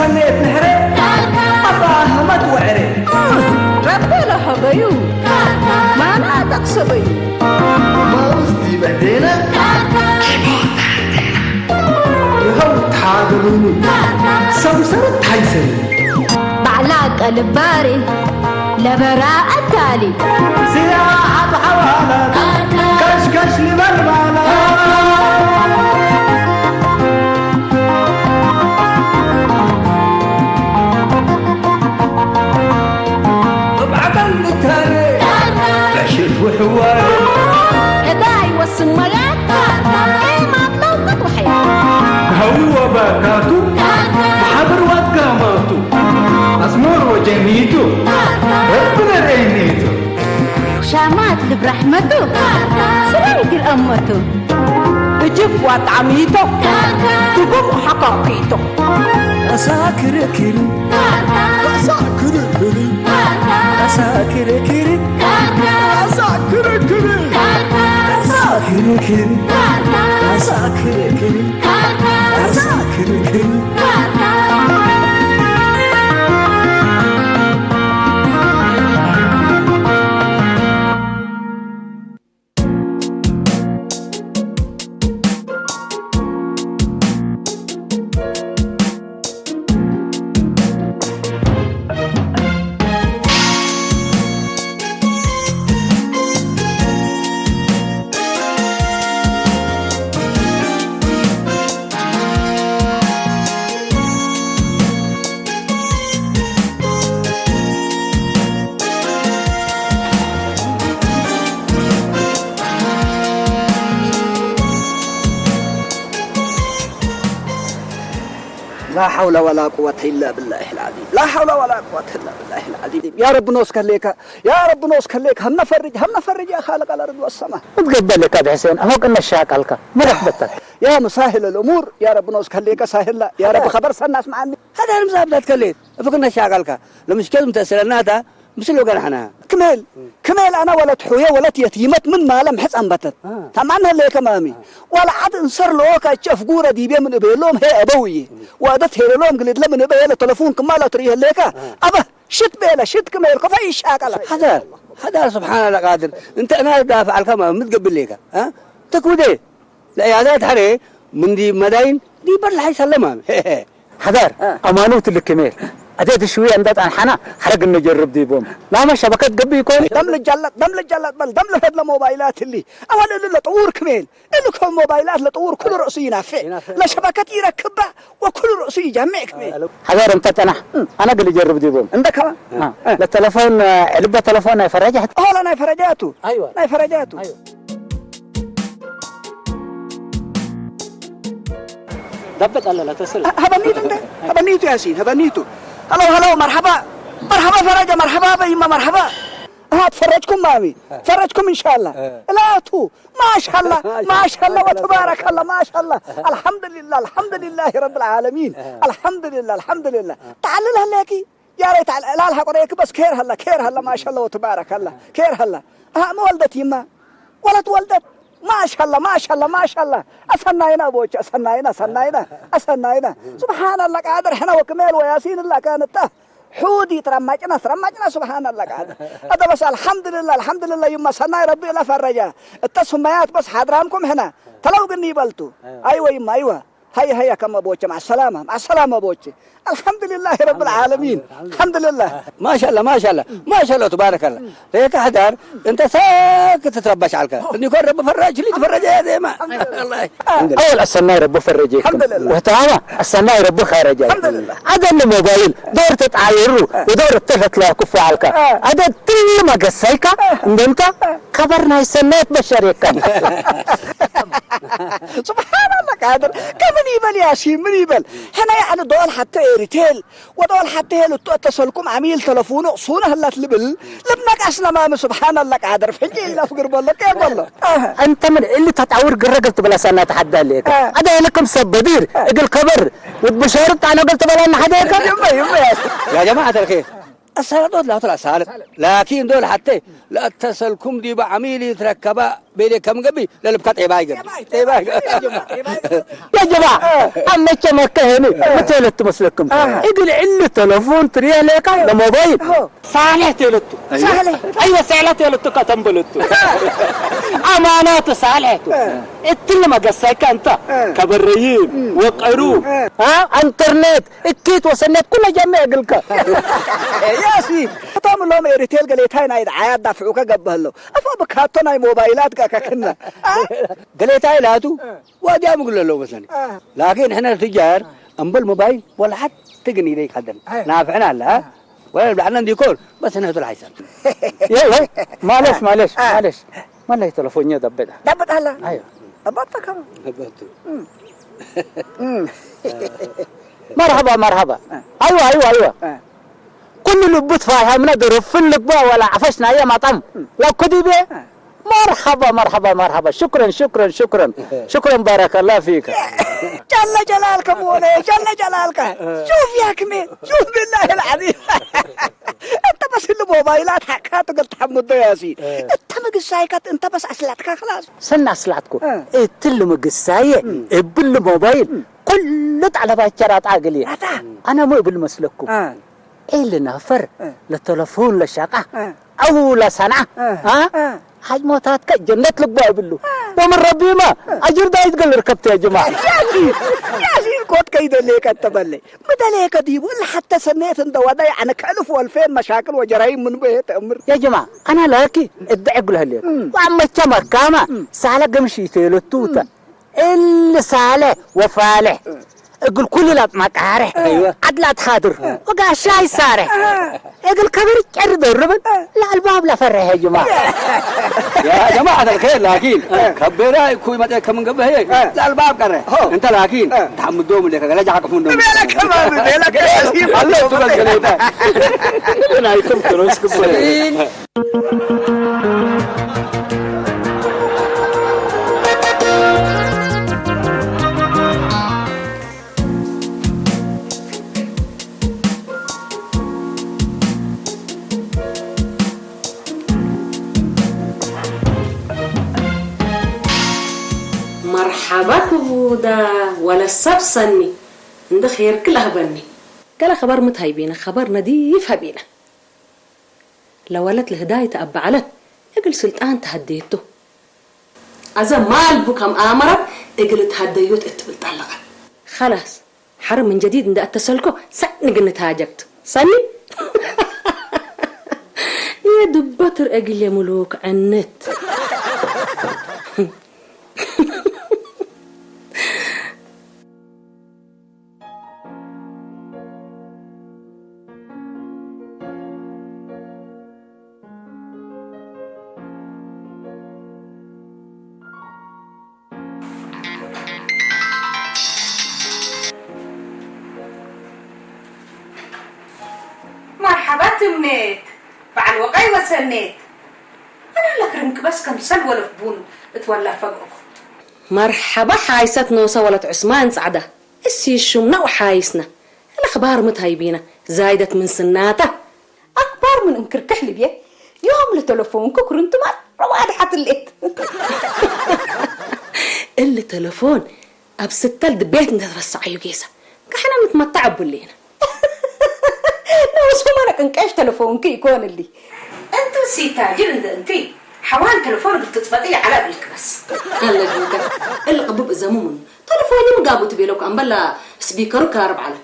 سنيت نحري أفاهمت وعري ربي لها بيو ما أنا تقصبي ما وصدي بدينا يهو تحاضروني سمسرت حيسني بعلاق الباري لبراء التالي سياحة حوالة كشكش لبرمالة بعمل التاني عشت وحوالي إداي والسميات إيه ما تلوقت وحياة هو باكاتو محبر واتقاماتو أسمور وجنيتو ربنا رينيتو شامات برحمته سريد الأمته اجيب واتعميتو تقوم حقاقيتو أساكر كري أساكر كري أساكر كري أساكر كري أساكر كري أساكر كري أساكر كري لا حول ولا قوة إلا بالله العظيم لا حول ولا قوة إلا بالله العظيم يا رب نوسك ليك يا رب نوسك ليك هم نفرج يا خالق الأرض والسماء تقبل لك يا حسين أهو قلنا الشاكلك مرحبتك يا مسهل الأمور يا رب نوسك ليك سهل لا يا رب خبر الناس معني هذا المزاب ده تكليت فقلنا شاكلك لمشكلة متأثرنا هذا مش اللي قال حنا كمال أنا ولد حوية ولد يتيمة من مالم حس أنبتت تمامنا ليك مامي ولا عاد انصر لوكا تشوف جورة دي بيا من أبيلهم هي أبوي وأدت هي لهم قلت لمن أبيله تلفون كمال تريه ليك أبا شت بيلا شت كمال كفاية شاكل هذا سبحان الله قادر أنت أنا دافع الكلام متقبل ليك ها تكودي لا يا حري من دي مداين دي برل حي سلمها حذر أمانوت اللي كمال أديت شوية عندك عن حنا حرق نجرب دي بوم لا ما شبكة قبي يكون دم للجلد بل دم لهذا الموبايلات اللي أولا اللي طور كميل اللي كل موبايلات لطور كل رأسي ينافع لا شبكة يركبها وكل رأسي يجمع كميل حذر أنت أنا قل يجرب دي بوم عندك كمان التلفون علبة تلفون يفرجها لا أنا فرجاته أيوة أنا فرجاته دبت الله لا تسل هبنيتو ياسين هبنيتو هلو مرحبا فرجة مرحبا بيما مرحبا تفرجكم مامي فرجكم إن شاء الله لا تو ما شاء الله وتبارك الله ما شاء الله الحمد لله رب العالمين الحمد لله تعال لها لكي يا ريت لا لها قريك بس كير هلا ما شاء الله وتبارك الله كير هلا ما ولدت يما ولدت ما شاء الله أسناينا بوش أسناينا سبحان الله قادر حنا وكمال وياسين الله كانت حودي ترمجنا سبحان الله قادر هذا بس الحمد لله يما سناي ربي لا فرجا التسميات بس حضرامكم هنا تلو قني بلتو أيوة يما أيوة هيا كما بوش مع السلامة بوش الحمد لله رب العالمين الحمد لله ما شاء الله تبارك الله هيك حدار انت ساكت تتربش على الكلام انه يكون رب فرج لي تفرج يا زي ما الله اول السناي رب فرجك الحمد لله وتعالى السناي رب خارج الحمد لله هذا الموبايل دور تتعايروا ودور تفت لا كف عليك هذا تي ما قسيك انت خبرنا السنات بشريك سبحان الله قادر كم يبل يا شيء من يبل هنا يعني دول حتى ريتيل ودول حتى اتصلكم عميل تلفونه صونه هلا تلبل لبنك اصلا ما سبحان الله قادر فجي الله فقر بالله كيف والله انت من اللي تتعور قرقت بلا سنه تحدى لك هذا لكم سبدير اقل كبر وبشارت انا قلت بلا حداك يما يا جماعه الخير السالة لا طلع سالت لكن دول حتى لا اتصلكم دي بعميل يتركبها بيدي كم قبي للبكات عباي قبي يا جماعة أما كما هني متى تمسلكم يقول إنه تلفون تريه لك لموبايل صالح تلتو أيوة صالح تلتو كتنبلتو أمانات صالحتو التل ما قصيك أنت كبريين وقعرو انترنت اكيد وسنت كل جميع قلك يا سيد طام لهم ريتيل قليتاي نايد عاد دافعوك قبهلو افا بكاتنا موبايلات كنا قليتاي لاتو واجا مقول له مثلا لكن احنا تجار انبل موبايل ولا حد تقني ليك حدا نافعنا لا ولا بعنا ديكور بس انا هذول حيسن يلا معلش ما لي تلفوني دبت هلا ايوه دبت كم مرحبا ايوه كل لبت فاهم ندرب في اللبة ولا عفشنا يا مطعم لو كذبه مرحبا شكرا بارك الله فيك جل جلالك مولاي جل جلالك شوف يا كمين شوف بالله العظيم انت بس الموبايلات حكات قلت حمد يا سيدي انت مقصايكت انت بس اسلعتك خلاص سنة اسلعتكم تل مقصاية بالموبايل كلت على باكرات عقلية انا مو بالمسلككم ايه اللي نفر للتلفون للشقة او لصنعة حاج موتاتك جنة لقبا بالله ومن ربي ما اجر دا يتقل ركبت يا جماعة يا سيدي كوت كيدا ليك التبلي مدى ليك دي ولا حتى سنيت انت وضعي عن 1000 و2000 مشاكل وجرائم من بيت امر يا جماعة انا لاكي ادعي اقولها لك وعما الشمر كاما سالة قمشي ثيلو اللي سالة وفالح اقول كل لا مقارح ايوه عدلات خاطر وقع شاي صارح اقول كبر قرد الربن لا الباب لا فرح يا جماعه يا جماعه الخير لكن كبيره كوي ما كم قبه هيك لا الباب قره انت لكن تحمدوم لك لا جاك فندم بالك كمان بالك الله تبارك عليك انا ايكم تروسكم مرحبا كبودا ولا السبسني عند خير كلها بني قال خبر متهيبينا خبر نظيف هبينا لو ولت الهداية أب علت اقل سلطان تهديته أذا مال بكم آمرت اقل تهديوت اتبل طلقة خلاص حرم من جديد عند التسلكو سأني قلت هاجبت صني يا دبتر اقل يا ملوك عنت مرحبا تمنيت بعد وقعي وسنيت انا لك رمك بس كم سلوى لفبون اتولى فوقكم مرحبا حايست نوسة ولت عثمان سعدة السي شمنا وحايسنا الاخبار متهيبينا زايدت من سناته اكبر من انكر كحلي بيه يوم لتلفونك كرنتم رواد حت الليت اللي تلفون ابستل دبيت ندرس عيوقيسه كحنا متمتع بولينا لو سمعنا كنكاش تلفونك يكون اللي انت سي تاجر انتي حوان تلفونك تتفضي على بالك بس الله يجوك اللي قبب زمون تلفوني مقابو تبيلوك ام بلا سبيكرو كارب على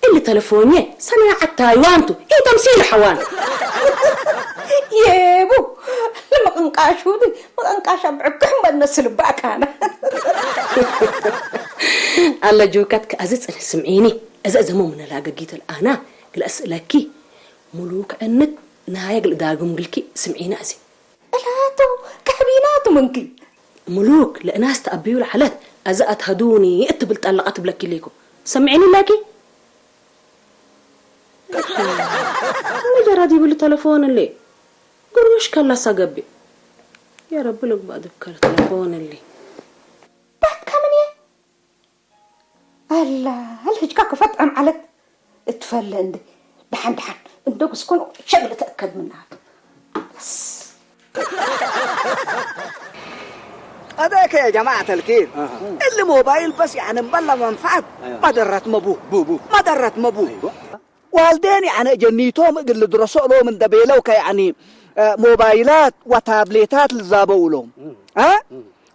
اللي تلفوني صناعة تايوانتو ايه تمثيل حوان يابو لما كنكاشو دي ما كنكاش بعكم بنسل باك انا الله يجوكك ازت سمعيني ازا زمو من لاقيت الانا الأسئلة ملوك أنك نهاية قداغم قلكي سمعينا أزي ألاتو كحبيناتو منكي ملوك لأناس تأبيو الحالات أزأت هدوني اتبلت ألقات بلكي ليكو سمعيني لاكي ما جرادي بالتلفون اللي قروش كلا ساقبي يا رب لك بعد بكر التلفون اللي بعد كامنية الله الهجكاك فتعم عليك اتفل عندي دحن اندوق سكون شغله تاكد منها بس هذاك يا جماعة الخير اللي موبايل بس يعني مبلغ منفعة ما درت مبوه ما درت مبوه والدين يعني جنيتهم اللي درسوا لهم من دبيلو يعني موبايلات وتابليتات اللي زابوا لهم ها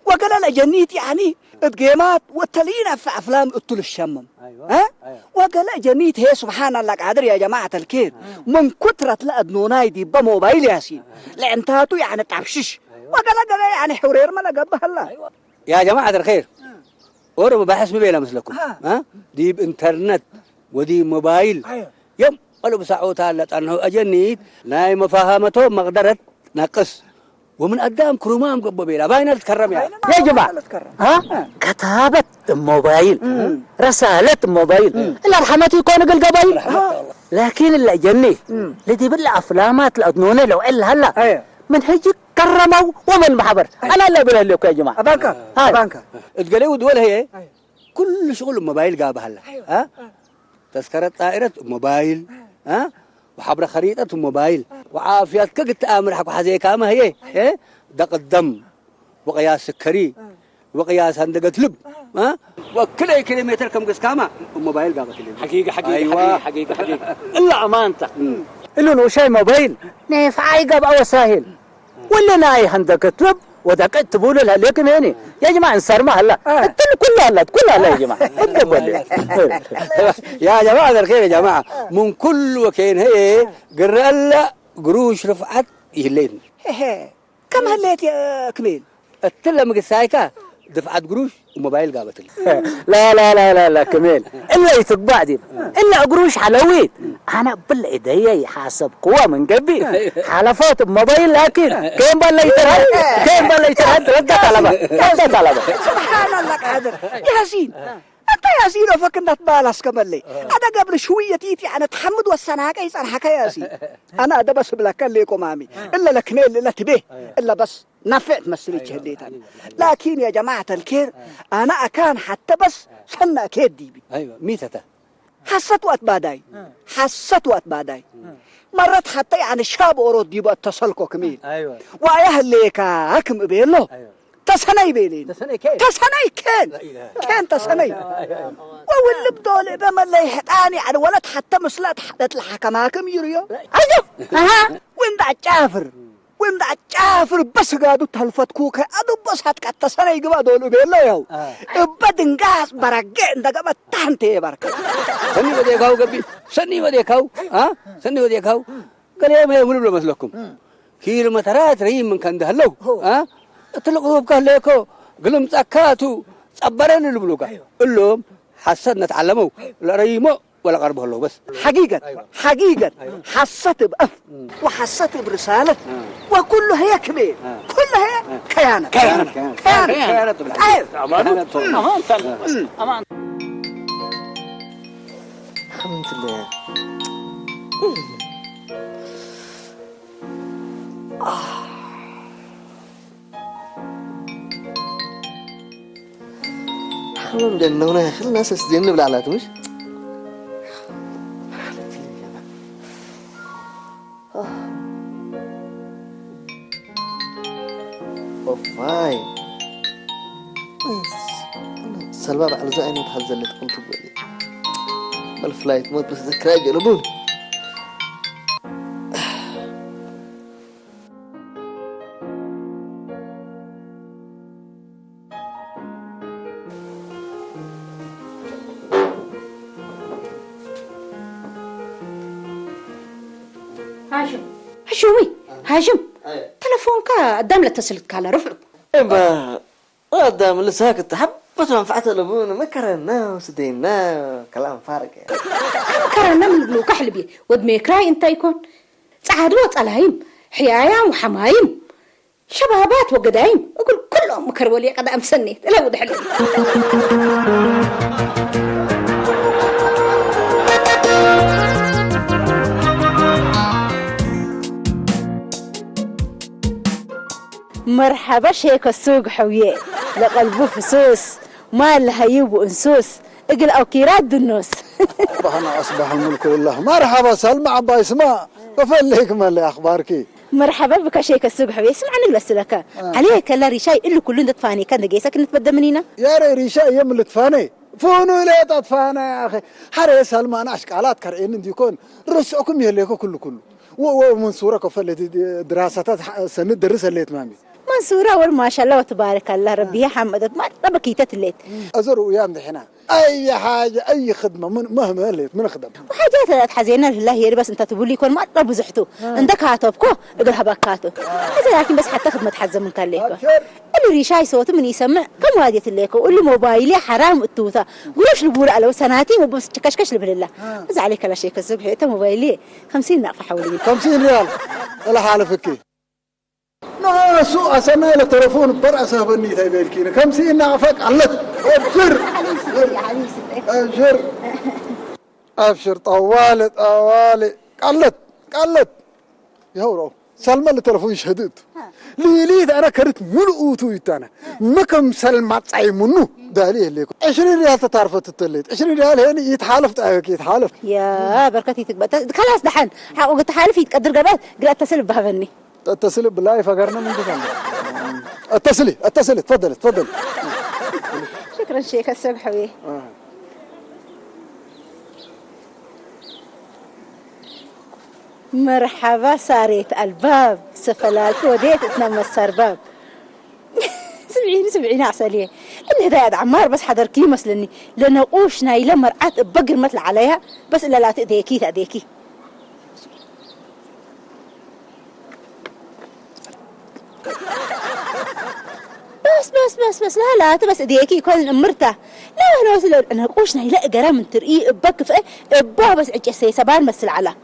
وقال انا جنيت يعني الجيمات والتلينا في افلام قلت له الشمم ها وقال جنيت هي سبحان الله قادر يا جماعه الخير من كثره الادنوناي دي بموبايل ياسين لانتهاتو يعني تعبشش وقال يعني حرير ما لقبها الله يا جماعة الخير ورب بحس بينا مثلكم ها دي بإنترنت ودي موبايل يوم قالوا بساعوت هالت أنه أجنيت ناي مفاهمتهم مقدرت نقص ومن قدام كرومام قبوا بينا باين تكرم يا جماعة ها كتابة الموبايل رسالة الموبايل الأرحمات يكون القبايل لكن اللي جني لدي بالله أفلامات الأدنونة لو إلا هلا من هيك كرموا ومن محبر انا اللي بقول لكم يا جماعه بانكا تقولوا دول هي كل شغل الموبايل جابها هلا ها تذكره طائره موبايل ها وحبر خريطه موبايل وعافيتك قلت امر حق حزي كما هي دق الدم وقياس سكري وقياس هندقه لب ها وكل كيلومتر كم قس كما الموبايل جابت حقيقه أيوة. حقيقه الا امانتك إنه لو شيء موبايل نفعي قب أو سهل ولا ناي هندك تطلب ودك تقول لها لكن هني يا جماعة نصر ما هلا كلها يا جماعة يا جماعة الخير يا جماعة من كل وكين هي قرأ قروش رفعت يهلين كم هليت يا كميل التلة مقسايكا دفعت قروش وموبايل قابت لي لا كميل إلا يتبع دي إلا قروش حلويت أنا بالإيديا يحاسب قوة من قبي حلفات بموبايل لكن كيف بالله يترهد رد طلبة سبحان الله قادر ياسين أنت ياسين وفكرنا تبالس كمان لي أنا قبل شوية تيتي أنا تحمد والسناك يسأل حكا ياسين أنا ده بس بلا كان ليكم عمي إلا لكميل إلا تبيه إلا بس نفعت مسريتش هديت أنا لكن يا جماعة الخير أنا أكان حتى بس سنة أكيد ديبي أيوة ميتة حسيت وقت بعداي مرات حتى يعني الشاب أورود ديبا اتصلكو كميل أيوة وأيه الليك هكم بيلو تسني بيلين تسني كان تسني واللي بدول بما اللي يحتاني على ولد حتى مسلات حدت الحكماكم يريو عجب وين دا جافر بس قادو تلفت كوكا ادو بس هتكتا سنة يقبا دولو بيلو يو ابادن غاس برقين دا قبا تانتي بركا سني ودي كاو قال يا ما يقولوا مثلكم كيلومترات ريم من كان دهلو ها تلقوا بكه ليكو قلم تاكاتو صبرن البلوغا قلهم حسدنا تعلموا لا ريمو ولا قربه له بس حقيقة حسيت بأف وحسيت برسالة وكله هي كبير كله هي كيانة أمان الحمد لله الحمد لله خلنا الناس تسدين بالعلات مش فاين سلباب على زعيم متحزن اللي تقوم تقولي الفلايت موت بس ذكرى جنبوني هاشم تلفونك قدام لاتصلت على رفعه إما قدام اللي ساكت حبته منفعته لابونا ما كرهناه وسديناه كلام فارغ يعني كرهنا من بلوك حلبي ودميكراي انت يكون سعادوات الهيم حيايا وحمايم شبابات وقدايم اقول كلهم مكرولي قد امسني لا ود حلو مرحبا شيك السوق حويه لقلبه فسوس ما لها يبو انسوس اقل او كيرات دنوس أصبح الملك لله. مرحبا سلمى عبا اسماء وفليك ما اللي أخبارك مرحبا بك شيخ السوق حبيبي اسمعني بس لك عليه كلا ريشاي اللي كلنا تفاني كان دقيسك نتبدى منينا يا ريشاي يم اللي تفاني فونو لا تطفانا يا اخي حري سلمان اشكالات كرئين ديكون رسعكم يليكو كله ومنصورك فلت دراسات سنه درس الليت مامي منصورة ما شاء الله وتبارك الله ربي حمدت ما طبكيتت الليت ازر ويام دحنا اي حاجه اي خدمه مهما الليت من خدم وحاجات لا تحزينا لله يا بس انت تقول لي كون ما طب زحتو عندك هاتوبكو اقول هبكاتو هذا لكن بس حتى خدمه حزم من كان ليكو اللي ريشاي صوت من يسمع كم واديت ليكو اللي موبايلي حرام التوثه قولش لبور على سناتي وبس كشكش بالله بس عليك لا شيء الصبح انت موبايلي 50 ناقه حوالي 50 ريال ولا حاله فكي لا سوء سنة التلفون برأسه بني تبيلكين 50 نعفك علت ابشر ابشر طوالت قلت يا هورو سلمى التلفون شهدت ليليت انا كرت ملؤوتو يتانا مكم سلمى صاي منو داليه ليك 20 ريال تعرفت التليت 20 ريال هني يتحالف يتحالف يا بركتي تكبت خلاص دحن حق تحالف يتقدر قبات قلت اتصل بهبني اتصلي بالله فقرنا من دفن اتصلي تفضل شكرا شيخ السوق حبيبي مرحبا ساريت الباب سفلات وديت تنام السرباب سبعين عسلية اللي ذا عمار بس حضر كيمس لاني لنقوش نايلة مرعات بقر مثل عليها بس الا لا تأذيكي بس لا بس اديكي يكون مرته لا انا وصل انا قوشنا لا قرا من ترقي بكف ابا بس عجسي سبان مسل على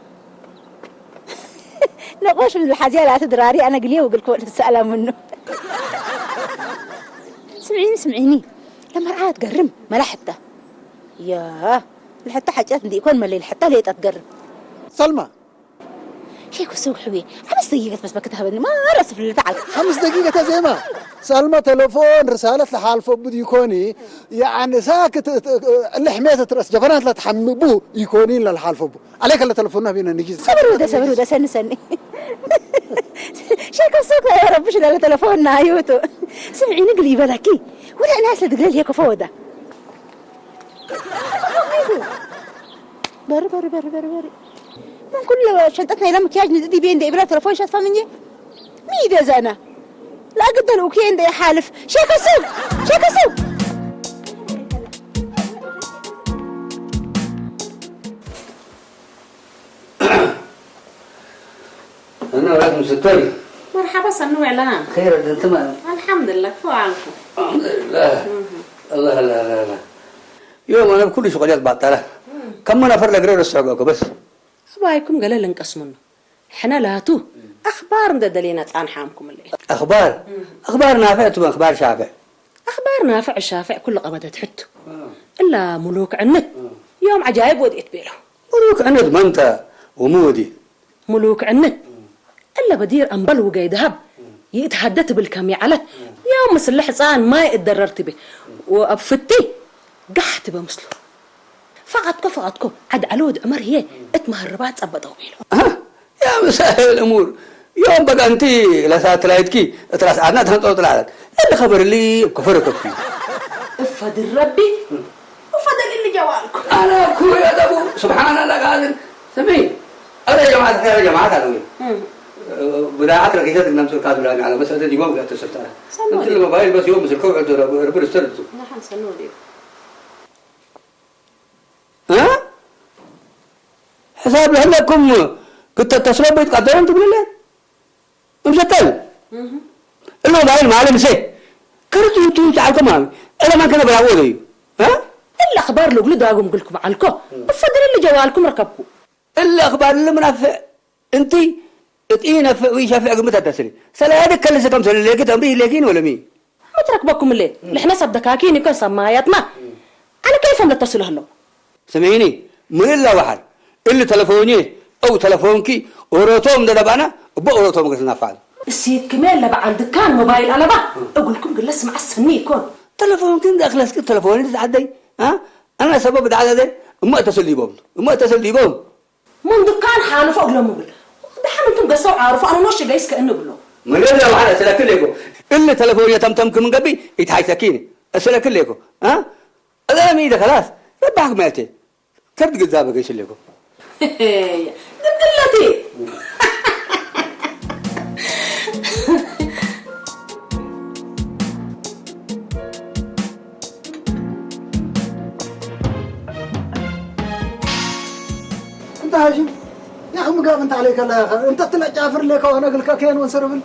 نقوش من الحاجه لا تدراري انا قليه وقلت لكم السلام منه سمعيني لما رعات قرم ملحته يا لحتى حاجات دي يكون مليل حتى ليه تقرب سلمى شيخ السوق حبيبي 5 دقيقة بس بكتها بدي ما رسف اللي تعال 5 دقيقة زي ما سلمى تلفون رسالة لحال بدي يكوني يعني ساكت اللي حميتة ترس جبرات لا تحمبوه يكونين للحال فبو عليك اللي تلفوننا بينا نجي صبر وده سني شيخ السوق يا رب شو اللي تلفوننا ايوتو سمعيني قليبة لكي ولا ناس اللي تقول هيك فوده بري من كل شنطتنا إلى مكياج ندي بين ده إبرة تلفون شاطفة مني مي ده زنا لا قد الأوكين ده يحالف شيخ السوق أنا وراكم ستر مرحبا سنو إعلان خير ده تمام الحمد لله كيف عنكم الحمد لله الله لا يوم أنا بكل شغلات بعطلة كم من أفر لقرير السعودة بس أخباركم قال لنا نقسم منه حنا لاتو أخبار ندلينا عن حامكم الليل أخبار نافع تبغى أخبار شافع أخبار نافع الشافع كل قبضت حته إلا ملوك عنت يوم عجائب وديت بيله ملوك عنت ما أنت ومودي ملوك عنت إلا بدير أنبل وقاي ذهب يتحدث بالكم على يوم مثل حصان ما يتضررت به وأبفتي قحت بمثله فقطكو عد علود عمر هي اتمهربات أبطوا بيله يا مسهل الأمور يوم بقى أنتي لساتلايتكي تراس عدنا تنطلط العدد اللي خبر لي كفرك فيه افضل ربي وفضل اللي جوالكم أنا أخويا أبو سبحان الله قادر سمين أنا يا جماعة هذول بداعات رقيقات النمسور كاتب على مسألة دي ما بقى تسلطها أنت الموبايل بس يوم مسكوه عند ربنا استرده نحن سنو ليه ها حساب لهلكم كنت تتصلوا بيت قدرون تقول لي مشتل الموبايل معلم سي كرتوا انتوا تعالكم معي انا ما كان بلاقوه ها الا اخبار لو قلت اقوم قلكم معلكم بفضل اللي جوالكم ركبكم الا اخبار اللي منافع انتي اتقينا ويشافع متى تسري سلا هذا كل كم سنه ليك تمري ليكين ولا مين ما تركبكم الليل احنا صدقاكين يكون سماياتنا على كيف نتصل هلا سمعيني من الا واحد اللي تلفوني او تلفونكي اوروتوم ده دبانا باوروتوم قلنا فعل السيد كمال لبع عند دكان موبايل انا بقى اقول لكم قل اسمع السني يكون تلفونكي داخل اسك تلفوني تتعدي ها انا سبب العدد ما اتصل لي بهم من دكان حاله فوق لهم ده انتم قصوا عارفوا انا نوش جايس كانه بلو من اللي واحد اسلك لكم اللي تلفون يتمتمكم من قبي يتحيتكيني اسلك لكم ها انا ميده خلاص يبقى ماتي كيف تقزابك ايش لكم دلتي انت هاشم يا اخي مقام انت عليك الله يا اخي انت طلع جعفر لك وانا اقول لك كين ونسربل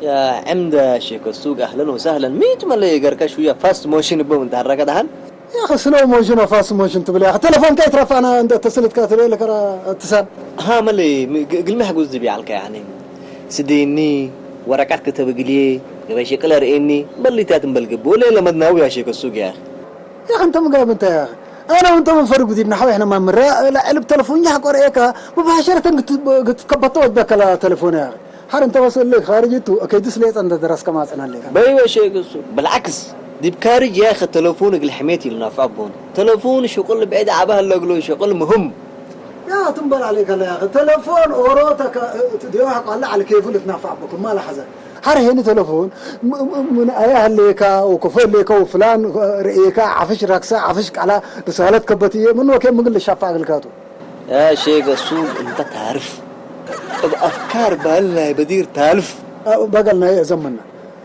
يا عمدة شيخ السوق اهلا وسهلا ميت ملي يقرك شويه فاست موشن بو انت حركه دهن يا اخي سلو موشن وفاست موشن تبل يا اخي تلفون كيف رفع انا انت اتصلت كاتب لك اتصال ها ملي قل ما حقوز دبي عليك يعني سديني ورقات كتب قلي يبقى شكل رئيني ملي تاتم بالقب ولا لما تناوي يا شيخ السوق يا اخي يا اخي انت مقام انت يا اخي انا وانت من فرق بدي نحوي احنا ما مرة لا قلب تلفون يا حق وريك مباشرة قد كبطوت بك التلفون يا اخي حر انت وصل لك خارجته اكيد سليت عند درس كما صنع لك بايوه شيخ السوق بالعكس دي بكارج يا اخي تلفونك الحميتي اللي نافع بون تلفون شغل بعيد عبها اللي شغل مهم يا تنبل عليك يا اخي تلفون اوروتك تديوحك الله على كيف لك نافع بكم ما لحظه حر هنا تلفون من اياه ليكا وكفر ليكا وفلان رئيكا عفش ركسا عفشك على رسالة كبتيه من وكيف مقل الشافع الكاتو يا شيخ السوق انت تعرف افكار بالله بدير تالف بقلنا يا زمنا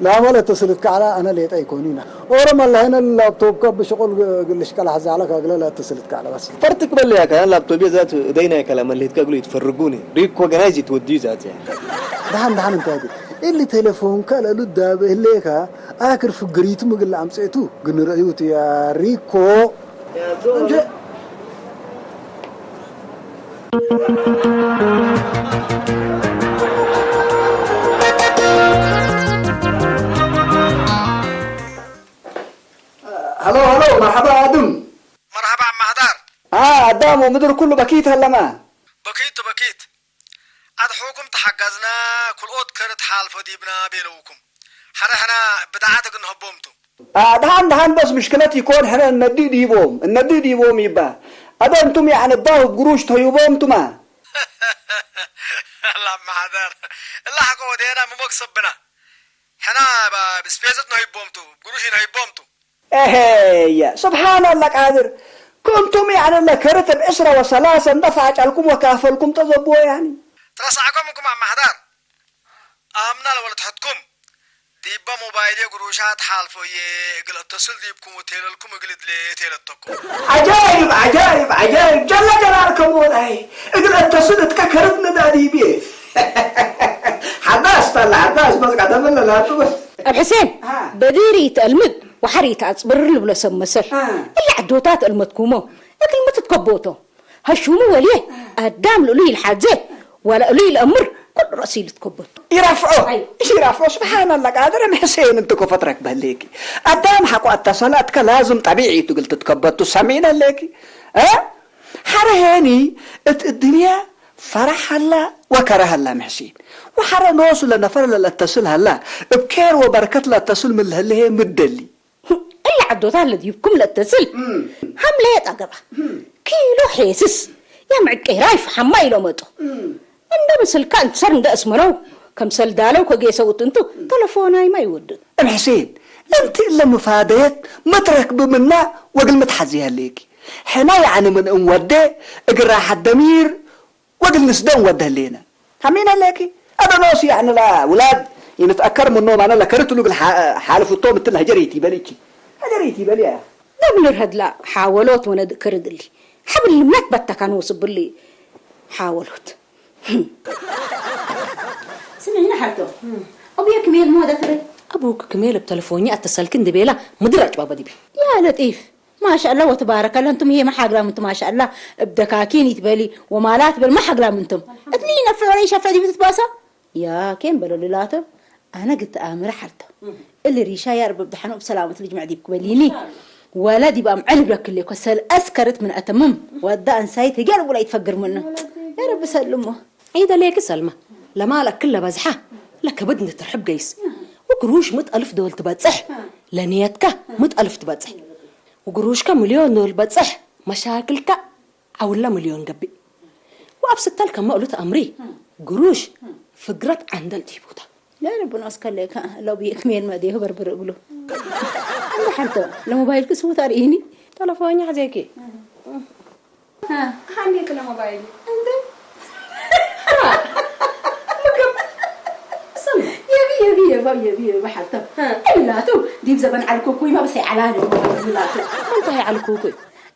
لا ولا اتصلتك على انا ليت ايكونينا ورم الله هنا اللابتوب كب شغل قلش كلا حزالك اقول لا اتصلتك على بس فرتك بالله يا كان اللابتوب ذات دينا كلام اللي تقولوا يتفرقوني ريكو جنازي تودي ذات يعني دحن انت هذه اللي تليفون كلا لدا بهليكا اكر في قريت مقل امسيتو قن رايوت يا ريكو يا دول هلو مرحبا ادم مرحبا عم هدار ادم ومدر كله بكيت هلا ما بكيت عاد حكم تحجزنا كل اوت كرت حال فديبنا بينوكم حنا بدعاتك نهبومتو دهان بس مشكلتي يكون حنا الندي ديبوم يبقى هذا انتم يعني الضاو بقروش تهيبوم تما الله عم هدار الله حكوا دينا ممكسب بنا حنا بسبيزتنا هيبومتو بقروش هيبومتو ايه سبحان الله قادر كنتم يعني لكرت الاسرة وثلاثة دفعت لكم وكافلكم تضبوا يعني ترسعكمكم عم هدار امنا لو تحطكم ديبا موبايلي قروشات حالفو يقل اتصل ديبكم وتيللكم يقل دلي تيلتكم عجائب جل جلالكم والله اقل اتصلت ككرتنا دادي بيه حداث بس قدم لنا لا بس ابو حسين بديري يتألمد وحريت اصبر له بلا سمسر اللي عدوتات المتكومو لكن ما تتكبوتو هشومو وليه قدام له الحاجه ولا قولي الامر كل راسي تكبط يرفعوا سبحان الله قادر ام حسين انتكو فترك بهليكي قدام حقو اتصالاتك لازم طبيعي تقول تتكبطوا سامعين ليكي حرهاني الدنيا فرح هلا وكره هلا محسين وحرا نوصل لنفر الاتصل هلا بكير وبركة الاتصل من اللي هي مدلي اللي عدوتها اللي يبكم الاتصل حملات اقرا كيلو حيسس يا معك رايف حماي لو متو عندما سلكان صار ده اسمه كم سل دالو كجي سوت انتو تلفوناي ما يود ام حسين انت الا مفادات مترك بمنا وقل متحزيها ليكي حنا يعني من انوده اقرا الضمير وقل نسدن وده لينا همينا ليكي انا ناس يعني لا ولاد ينتاكر من النوم انا لا كرت له حالف الطوم تلها جريتي باليكي باليا قبل الهد لا حاولوت وانا كرد لي حبل المات بتا كانوا وصب لي حاولوت سمعنا حالته أبويا كميل مو دكتور ابوك كميل بتلفوني اتصلكن دبيله مدرج بابا دبي يا لطيف ما شاء الله وتبارك الله انتم هي ما حقلام انتم ما شاء الله بدكاكين يتبالي ومالات بل ما حقلام انتم اتلي نفع ولا شافع دي بتتباسا يا كين بلو ليلاته انا قلت امر حالته اللي ريشا يا رب بدحنوا بسلامه اللي جمع ديك بليني ولدي بقى معلب لك اللي كسل اسكرت من اتمم ودا انسايت قال ولا يتفقر منه يا رب سلمه عيد ليك سلمى لمالك كلها بزحه لك بدنا ترحب قيس وقروش 100,000 دول تبصح لنيتك 100,000 تبصح وقروشك مليون دول بتصح مشاكلك عولا مليون قبي وابسط لك ما قلت امري قروش فقرت عند الجيبوتا لا ربنا اسكلك لو بيكمل ما ديه بربر قبله أنا حتى الموبايل كسمو تاريني تلفوني عزيكي ها خليك الموبايل يبي حتى إلا تو ديب زبان على كوكوي ما بس علاني لا تو انتهي على الكوكوي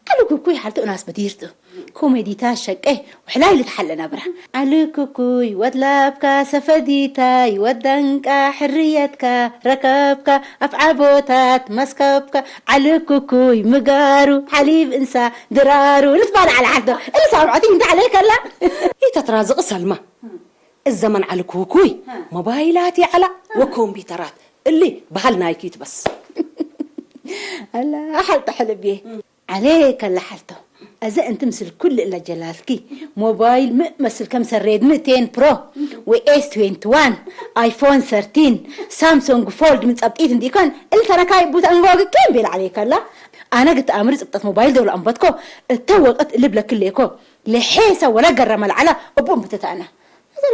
على كوكوي حالته ناس بديرته كوميدي تاشك وحلاي اللي تحلنا برا على كوكوي ودلابك سفديتاي ودنك حريتك ركبك أفعبوتات مسكبك على كوكوي مقارو حليب إنسا درارو نتبان على عهده اللي صعبتي انت عليك لا تترازق سلمى الزمن على كوكوي موبايلاتي على وكمبيوترات اللي بهالنايكيت بس هلا حلت حلبيه عليك اللي حلته أذا أنت مثل كل اللي جلالكي موبايل مثل كم سريد 200 برو وإس 21 آيفون 13 سامسونج فولد من سبتيت دي كان اللي ترى كاي بوت أنواع كم بيل عليك لا أنا قلت أمرز بطت موبايل دول أنبتكو التوقت اللي بلا كليكو لحيسة ولا قرم العلا أبوم بتتأنا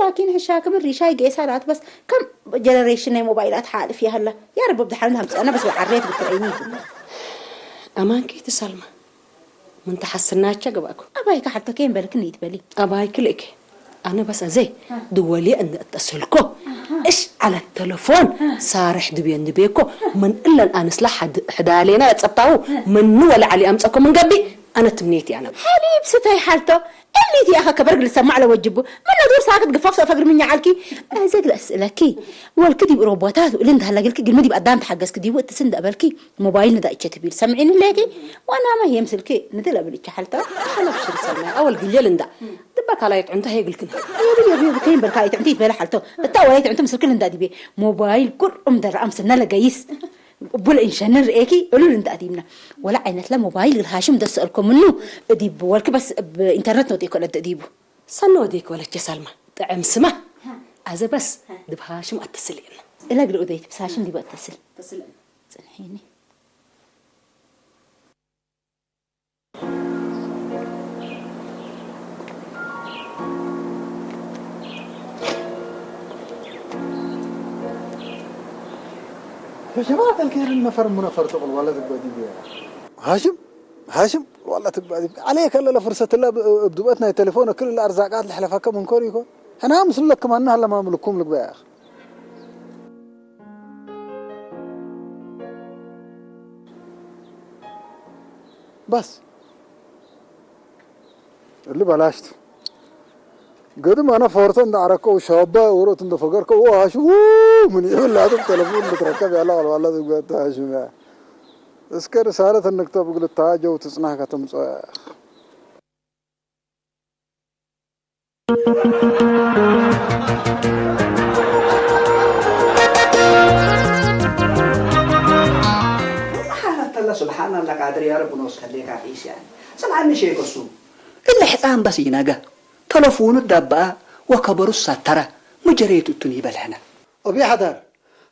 لكن هالشاكم الريشاي قيسارات بس كم جنريشن موبايلات حالي فيها هلا يا رب بدحلنها أنا بس بعريت بالترعينيت أمان كي تسلمى من تحسنات شقبكم أبايك حتى كين بالك نيت بالي أبايك لك أنا بس زي دولي أن أتصلكو إيش على التلفون صارح دبيكو من إلا الآن سلاح حدالينا تصبطاو من ولا علي أمسكم من قبي أنا تمنيتي أنا حليب ستاي حالته اللي تي أخا كبرق لسمع على وجبه من دور ساكت قفاف فقر مني عالكي أزاق الأسئلة والكدي روبوتات واللي انت هلا قلكي قلمدي بقدام تحقس كدي وقت سند قبلكي موبايل ندا اتشتبيل سمعين الليكي وانا ما هي مسلكي ندل قبلك حالته حلف شو سمع أول قليل اندا دبك على يتعنت هي قلكنا يبي كاين بركاي تعمتي بلا حالته التاولي تعمت مسلكي ندا دي موبايل كل در امس نلا جايس بقول إنشان رأيكي قولوا لنا تقديمنا ولا عينت لا موبايل الهاشم ده سألكم منه ديب والك بس بإنترنت نوديك ولا تديبه صنو ديك ولا تسلمى طعم سما هذا بس دب هاشم اتصل لنا إلا قل أوديت بس هاشم دي بقى اتصل صنحيني يا جماعة الخير النفر منفر تقول والله تبقى دي هاشم والله تبقى دي عليك الا لفرصة الله بدوبتنا التليفون كل الارزاقات اللي حلفاكم من كوريكو انا امسل لكم انها هلا ما املككم لك بقى يا اخي بس اللي بلاشته قدم انا فورتن دعركو شابه وروت اند فقركو وهاشم من يقول هذا التليفون بتركب على والله تبقى هاشم اسكر رسالة انك تبقى للتاجة وتصنعها كتمص سبحان الله قادر يا رب نوصل لك عيش يعني سمعني شيء قصو اللي حطام بس يناقه تلفون الدباء وكبر الساترة مجريت التنيب الهنا أبي حدار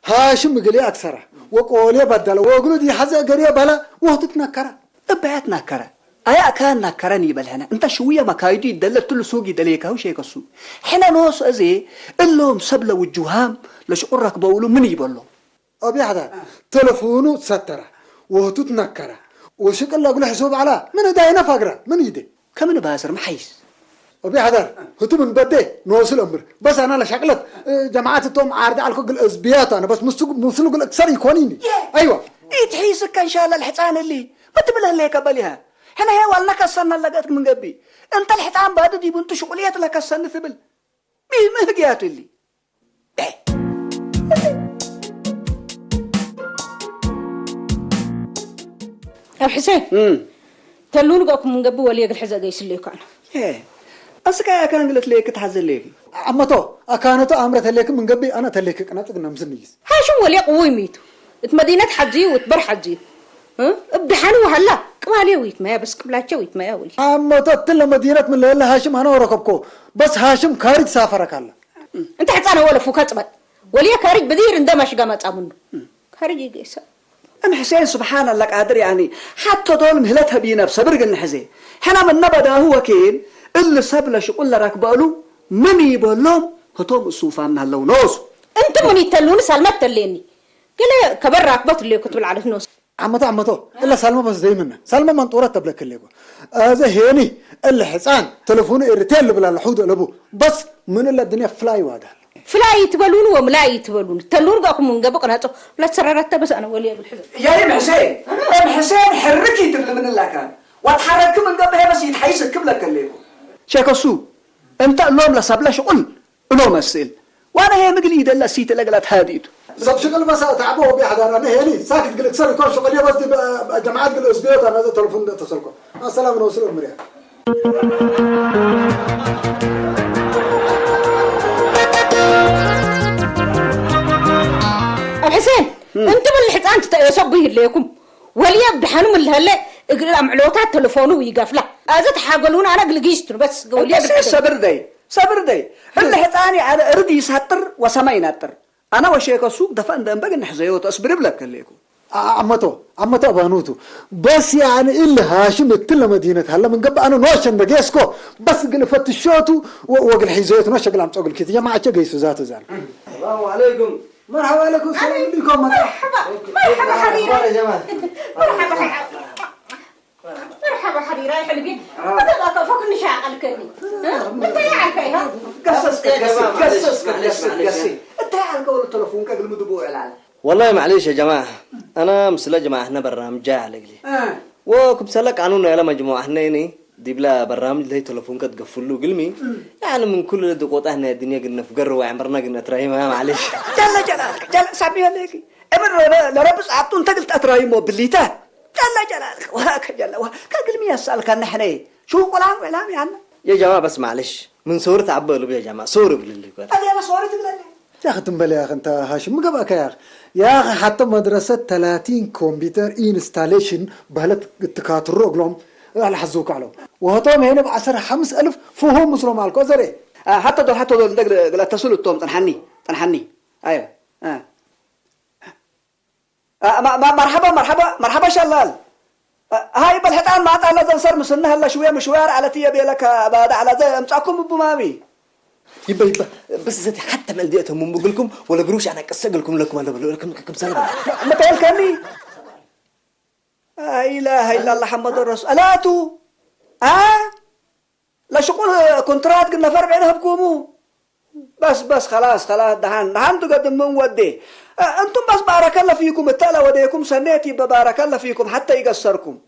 هاشم قلي أكثر وقولي بدل وقولي دي حزة قرية بلا وهتت نكرة أبعت نكرة أيا كان نكرني بالهنا أنت شوية مكايدي دلت له سوقي دليكه وشيء قصو حنا نوص أزي اللهم سبلة والجهام لشقرك بقوله من يبلو أبي حدار تلفونه سترة وهتت نكرة وشك الله أقول حسوب على من داينا فقرة من يدي كمن باسر محيس أبي حدار هتو من بدي نوصل أمر بس أنا لشكلت جماعات التوم عارضة على كل الأسبيات أنا بس مسلوق الأكثر يكونيني أيوة إيه تحيسك إن شاء الله الحصان اللي ما تبله ليك قبلها هنا هي والله كسرنا لقيتك من قبي أنت الحصان بعد دي بنت شغليات لك كسرنا ثبل مين مهجيات اللي يا حسين تلون قاكم من قبل ولي الحزة جيش اللي كان إيه أسكا كان قلت ليك تحزن ليك أما تو أكانتو أمرت ليك من قبل أنا تليك أنا تقول نمسنيس هاشم ولي قوي ميتو مدينة حجي وتبر حجي ابدحاني وهلا قبالي ويت ما بس قبلاتشي ويت ما ولي أما تو تلا مدينة من لا هاشم أنا وركبكو بس هاشم خارج سافرك الله أنت حتى ولا فوكات بد ولي خارج بدير اندمش قامت أمنه خارج يجيس أم حسين سبحان الله قادر يعني حتى دول مهلتها بينا بصبر قلنا حزين حنا من نبدا هو كين اللي سبلش يقول لك بالو من يبلهم هتوم الصوفان هلو نوس انتم من يتلون سلمى تليني قال كبر راكبت اللي كنت بالعرف نوس عمتو إلا سلمى بس دايما سلمى منطورة تبلك اللي هذا هيني اللي حسان تلفونه إرتيل بلا الحوض لبو بس من إلا الدنيا فلاي وادا فلاي يتبلون وملا يتبلون تلون قاكم من قبق أنا لا تسررت بس أنا ولي بالحزن يا ام حسين حركي تبل من الله كان واتحرك من قبل بس يتحيسك قبلك اللي شيكسو انت اللوم لسبلا شغل لوم السيل وانا هي مقلي دلا سيت لقلت هاديته زب شغل بس تعبوه بيحضر أنا هيني ساكت قلت سر كل شغل يا بس دي جماعات قل أسبوع أنا هذا تلفون ده اتصلكم السلام نوصل المريا حسين انتم اللي حسان تسبيه ليكم ولي بدحانو من هلا اقرا معلوتات تليفونه ويقفله ازت حاقلون انا قلقيشت بس قولي صبر دي اللي حساني على ارضي يسطر وسماي نطر انا وشيك السوق دفن دنبق نحزيوت اصبر بلك ليكم عمتو بانوتو بس يعني إلا هاشم التلا مدينة هلا من قبل أنا نوشن بجيسكو بس قل فتشوتو وقل حيزيت نوشن قل عم تقول كذا يا ما عاد جيسو ذاته زين السلام عليكم مرحبا عليكم السلام عليكم مرحبا حريرة يا جماعة مرحبا حريرة يا حلبي هذا فوق النشاق الكريم انت يا عالكيها قصص انت يا عالك ولا تلفونك قبل مدبوع العالم والله معليش يا جماعة أنا مسلا جماعة إحنا برنامج جاء على قلي وكبسلك عنونا يلا مجموعة إحنا إني دي بلا برنامج اللي هي تلفونك تقفلوا قلمي يعني من كل الدقوط إحنا الدنيا قلنا فقر وعمرنا قلنا تراهيمها معليش جل سابيها ليكي امر لربس عطون تقلت اتراهيمه بالليتات جل وهاك جل كقلمي يسألك نحن شو ولا يعني يا جماعة بس معلش من صورة عبالو يا جماعة صورة باللي قال هذه أنا صورتي بالله يا أخي تنبلي يا أخي أنت هاشم مقبأك يا أخي حتى مدرسة 30 كمبيوتر إنستاليشن بهلت التكاتر قلهم على حزوك عليهم وهطوم هنا بعشرة 5000 فهم مسلم على الكوزري حتى دول قل اتصلوا التوم تنحني أيوة مرحبا شلال هاي بالحيطان ما تعال لازم صار مسنها هلا شويه مشوار على تيه بيلك بعد على زي امسعكم ابو مامي يبا بس زيتي حتى ما لديتهم من بقولكم ولا قروش انا اقول لكم انا بقول لكم كم سنه ما تقولكني لا اله الا الله محمد رسول الاتو لا شغل كونترات قلنا فرق بينها بكومو بس خلاص دهان تقدم من ودي انتم بس بارك الله فيكم التالا وديكم سنيتي ببارك الله فيكم حتى يقصركم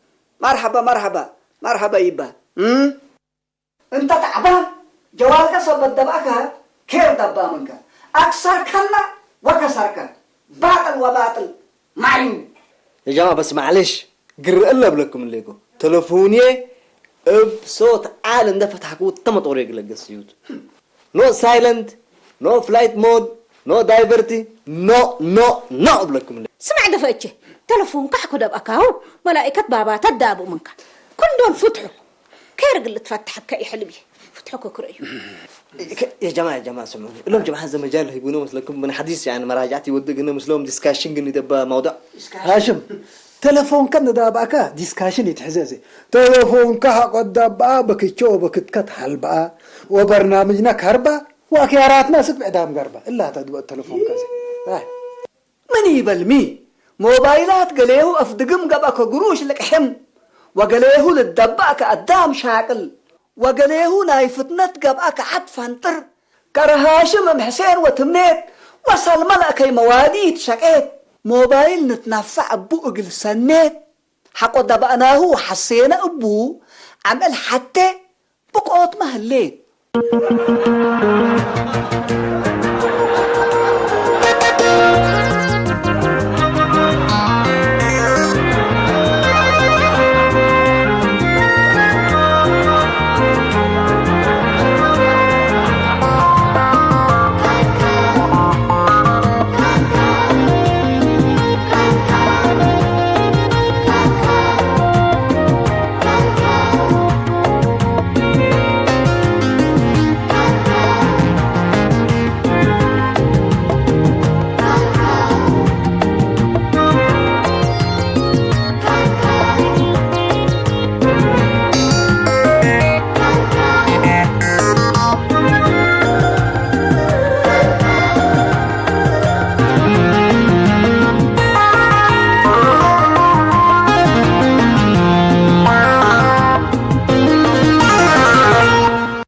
مرحبا يبا انت تعبان جوالك صب الدباك كيف دبا منك اكسر كلا وكسرك باطل معين يا جماعه بس معلش قر الله بلكم الليكو تلفوني بصوت عالم ده فتحكوا تم طريق للقسيوت نو سايلنت نو فلايت مود نو دايفرتي نو بلكم اللي سمع دفتشه تلفون كحكو دبقاو ملائكه بابا تدابو منك كل دول فتحوا كيرق اللي تفتح كاي حلبي فتحوك كريو يا جماعه سمعوني لهم جماعه هذا مجال يبونوا مثلكم من حديث يعني مراجعتي ودقنا مثلهم ديسكاشن قني دبا موضوع هاشم تلفون كان دابعك ديسكاشن يتحزازي تلفون كحق دابا بكيتشو بكتكت حلبا وبرنامجنا كهربا وأكياراتنا سبع دام قربا إلا تدوى التلفون كذي من يبلمي موبايلات قليه أفدقم قبأك قروش لك حم وقليه للدباك قدام شاكل وقليه نايفتنت قبأك حد فانتر كرهاشم محسين وتمنيت وصل ملأكي مواديد شكيت موبايل نتنفع أبو أقل سنيت حقو دبأناه وحسينا أبو عمل حتى بقوت مهليت